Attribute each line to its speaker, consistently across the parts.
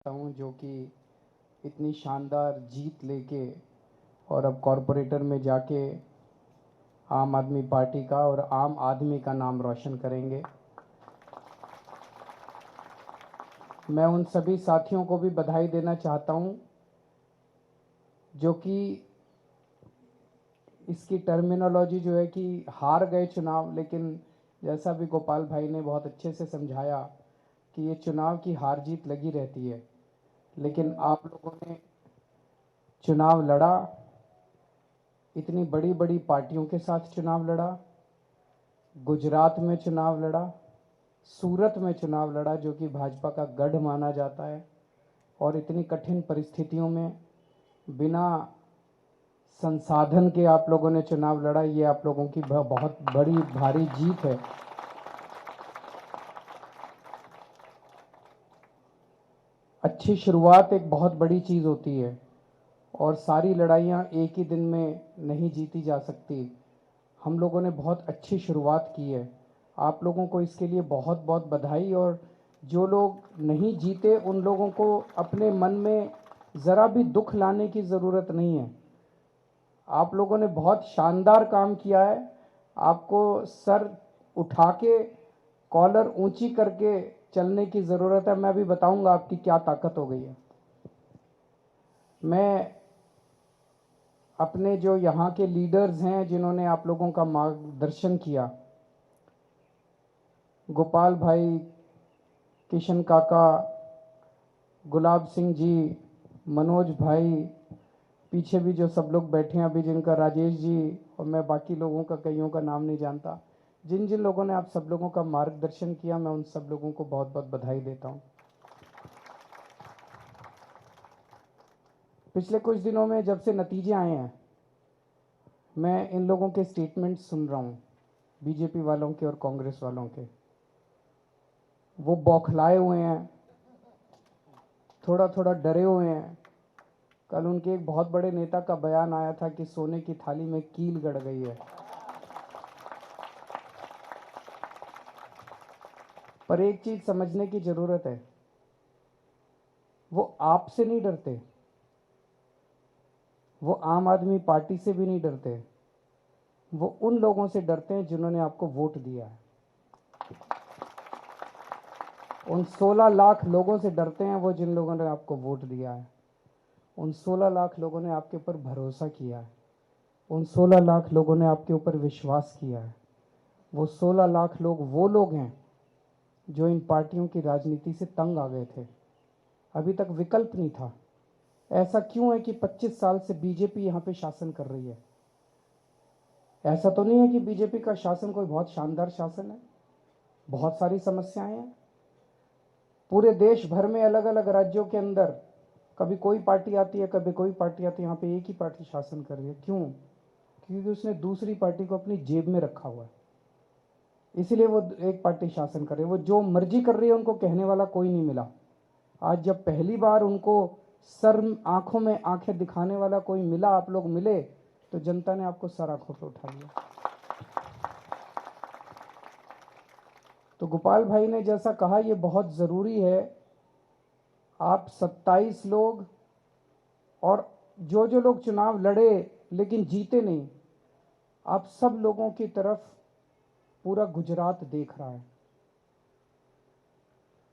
Speaker 1: चाहता हूं, जो कि इतनी शानदार जीत लेके और अब कॉरपोरेटर में जाके आम आदमी पार्टी का और आम आदमी का नाम रोशन करेंगे। मैं उन सभी साथियों को भी बधाई देना चाहता हूं जो कि इसकी टर्मिनोलॉजी जो है कि हार गए चुनाव, लेकिन जैसा भी गोपाल भाई ने बहुत अच्छे से समझाया कि ये चुनाव की हार जीत लगी रहती है, लेकिन आप लोगों ने चुनाव लड़ा, इतनी बड़ी बड़ी पार्टियों के साथ चुनाव लड़ा, गुजरात में चुनाव लड़ा, सूरत में चुनाव लड़ा जो कि भाजपा का गढ़ माना जाता है, और इतनी कठिन परिस्थितियों में बिना संसाधन के आप लोगों ने चुनाव लड़ा। ये आप लोगों की बहुत बड़ी भारी जीत है। अच्छी शुरुआत एक बहुत बड़ी चीज़ होती है और सारी लड़ाइयाँ एक ही दिन में नहीं जीती जा सकती। हम लोगों ने बहुत अच्छी शुरुआत की है, आप लोगों को इसके लिए बहुत बहुत बधाई। और जो लोग नहीं जीते उन लोगों को अपने मन में ज़रा भी दुख लाने की ज़रूरत नहीं है। आप लोगों ने बहुत शानदार काम किया है, आपको सर उठा के कॉलर ऊंची करके चलने की ज़रूरत है। मैं अभी बताऊंगा आपकी क्या ताकत हो गई है। मैं अपने जो यहाँ के लीडर्स हैं जिन्होंने आप लोगों का मार्गदर्शन किया, गोपाल भाई, किशन काका, गुलाब सिंह जी, मनोज भाई, पीछे भी जो सब लोग बैठे हैं अभी, जिनका राजेश जी, और मैं बाकी लोगों का कईयों का नाम नहीं जानता, जिन जिन लोगों ने आप सब लोगों का मार्गदर्शन किया, मैं उन सब लोगों को बहुत बहुत बधाई देता हूँ। पिछले कुछ दिनों में जब से नतीजे आए हैं, मैं इन लोगों के स्टेटमेंट सुन रहा हूँ, बीजेपी वालों के और कांग्रेस वालों के। वो बौखलाए हुए हैं, थोड़ा थोड़ा डरे हुए हैं। कल उनके एक बहुत बड़े नेता का बयान आया था कि सोने की थाली में कील गड़ गई है। पर एक चीज समझने की जरूरत है, वो आपसे नहीं डरते, वो आम आदमी पार्टी से भी नहीं डरते, वो उन लोगों से डरते हैं जिन्होंने आपको वोट दिया है। उन 16 लाख लोगों से डरते हैं वो जिन लोगों ने आपको वोट दिया है। उन 16 लाख लोगों ने आपके ऊपर भरोसा किया है, उन 16 लाख लोगों ने आपके ऊपर विश्वास किया है। वो 16 लाख लोग वो लोग हैं जो इन पार्टियों की राजनीति से तंग आ गए थे। अभी तक विकल्प नहीं था। ऐसा क्यों है कि 25 साल से बीजेपी यहाँ पे शासन कर रही है? ऐसा तो नहीं है कि बीजेपी का शासन कोई बहुत शानदार शासन है। बहुत सारी समस्याएं हैं पूरे देश भर में, अलग अलग राज्यों के अंदर। कभी कोई पार्टी आती है, कभी कोई पार्टी आती है, यहाँ पे एक ही पार्टी शासन कर रही है। क्यों? क्योंकि उसने दूसरी पार्टी को अपनी जेब में रखा हुआ है, इसीलिए वो एक पार्टी शासन कर रही है। वो जो मर्जी कर रही है, उनको कहने वाला कोई नहीं मिला। आज जब पहली बार उनको सर आंखों में आंखें दिखाने वाला कोई मिला, आप लोग मिले, तो जनता ने आपको सर आंखों पे उठा लिया। तो गोपाल भाई ने जैसा कहा, ये बहुत ज़रूरी है। आप 27 लोग और जो जो लोग चुनाव लड़े लेकिन जीते नहीं, आप सब लोगों की तरफ पूरा गुजरात देख रहा है।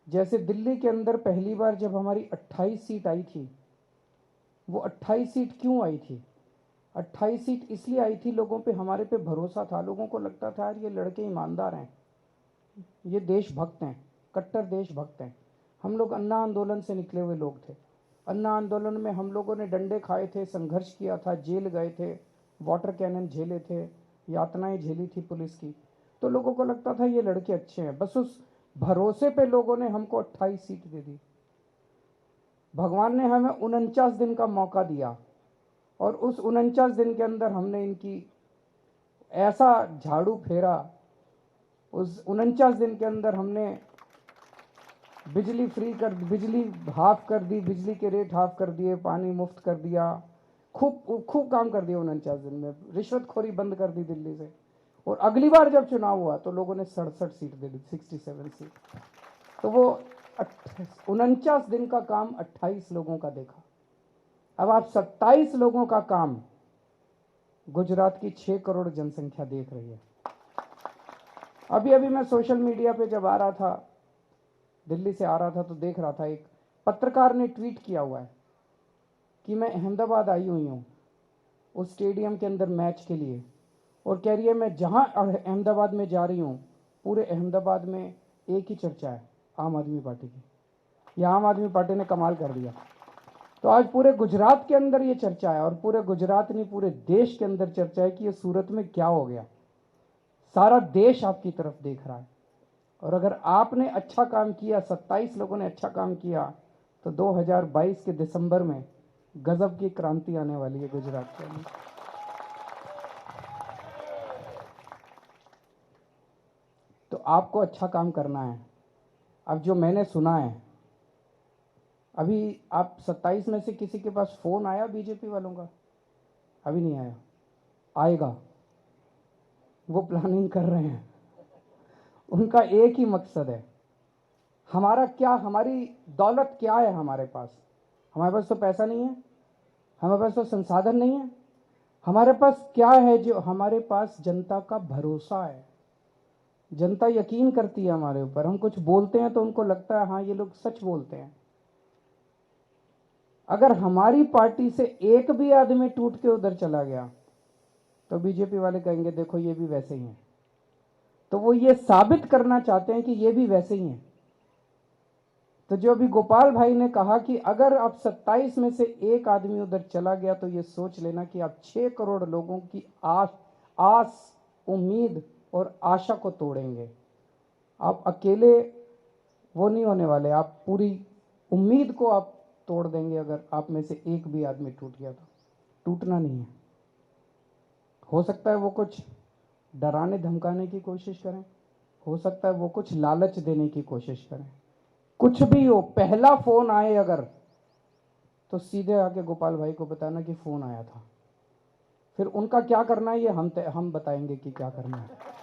Speaker 1: जैसे दिल्ली के अंदर पहली बार जब हमारी 28 सीट आई थी, वो 28 सीट क्यों आई थी? 28 सीट इसलिए आई थी, लोगों पे हमारे पे भरोसा था। लोगों को लगता था यार ये लड़के ईमानदार हैं, ये देशभक्त हैं, कट्टर देशभक्त हैं। हम लोग अन्ना आंदोलन से निकले हुए लोग थे। अन्ना आंदोलन में हम लोगों ने डंडे खाए थे, संघर्ष किया था, जेल गए थे, वाटर कैनन झेले थे, यातनाएं झेली थी पुलिस की। तो लोगों को लगता था ये लड़के अच्छे हैं। बस उस भरोसे पे लोगों ने हमको 28 सीट दे दी। भगवान ने हमें 49 दिन का मौका दिया, और उस 49 दिन के अंदर हमने इनकी ऐसा झाड़ू फेरा। उस 49 दिन के अंदर हमने बिजली फ्री कर, बिजली हाफ कर दी, बिजली के रेट हाफ कर दिए, पानी मुफ्त कर दिया, खूब खूब काम कर दिया 49 दिन में। रिश्वतखोरी बंद कर दी दिल्ली से। और अगली बार जब चुनाव हुआ तो लोगों ने 67 सीट दे दी, 67 सीट। तो वो 49 दिन का काम 28 लोगों का देखा। अब आप 27 लोगों का काम गुजरात की 6 करोड़ जनसंख्या देख रही है। अभी अभी मैं सोशल मीडिया पे जब आ रहा था, दिल्ली से आ रहा था, तो देख रहा था एक पत्रकार ने ट्वीट किया हुआ है कि मैं अहमदाबाद आई हुई हूँ उस स्टेडियम के अंदर मैच के लिए, और कह रही है मैं जहाँ अहमदाबाद में जा रही हूँ पूरे अहमदाबाद में एक ही चर्चा है, आम आदमी पार्टी की। यह आम आदमी पार्टी ने कमाल कर दिया। तो आज पूरे गुजरात के अंदर ये चर्चा है, और पूरे गुजरात नहीं पूरे देश के अंदर चर्चा है कि ये सूरत में क्या हो गया। सारा देश आपकी तरफ देख रहा है। और अगर आपने अच्छा काम किया, 27 लोगों ने अच्छा काम किया, तो 2022 के दिसंबर में गजब की क्रांति आने वाली है गुजरात के अंदर। तो आपको अच्छा काम करना है। अब जो मैंने सुना है, अभी आप 27 में से किसी के पास फोन आया बीजेपी वालों का? अभी नहीं आया, आएगा। वो प्लानिंग कर रहे हैं। उनका एक ही मकसद है, हमारा क्या, हमारी दौलत क्या है हमारे पास? हमारे पास तो पैसा नहीं है, हमारे पास तो संसाधन नहीं है। हमारे पास क्या है? जो हमारे पास जनता का भरोसा है। जनता यकीन करती है हमारे ऊपर। हम कुछ बोलते हैं तो उनको लगता है हाँ ये लोग सच बोलते हैं। अगर हमारी पार्टी से एक भी आदमी टूट के उधर चला गया तो बीजेपी वाले कहेंगे देखो ये भी वैसे ही हैं। तो वो ये साबित करना चाहते हैं कि ये भी वैसे ही हैं। तो जो अभी गोपाल भाई ने कहा कि अगर आप 27 में से एक आदमी उधर चला गया तो ये सोच लेना कि आप 6 करोड़ लोगों की आस, उम्मीद और आशा को तोड़ेंगे। आप अकेले वो नहीं होने वाले, आप पूरी उम्मीद को आप तोड़ देंगे। अगर आप में से एक भी आदमी टूट गया तो टूटना नहीं है। हो सकता है वो कुछ डराने धमकाने की कोशिश करें, हो सकता है वो कुछ लालच देने की कोशिश करें, कुछ भी हो। पहला फोन आए अगर, तो सीधे आके गोपाल भाई को बताना कि फोन आया था। फिर उनका क्या करना है ये हम बताएंगे कि क्या करना है।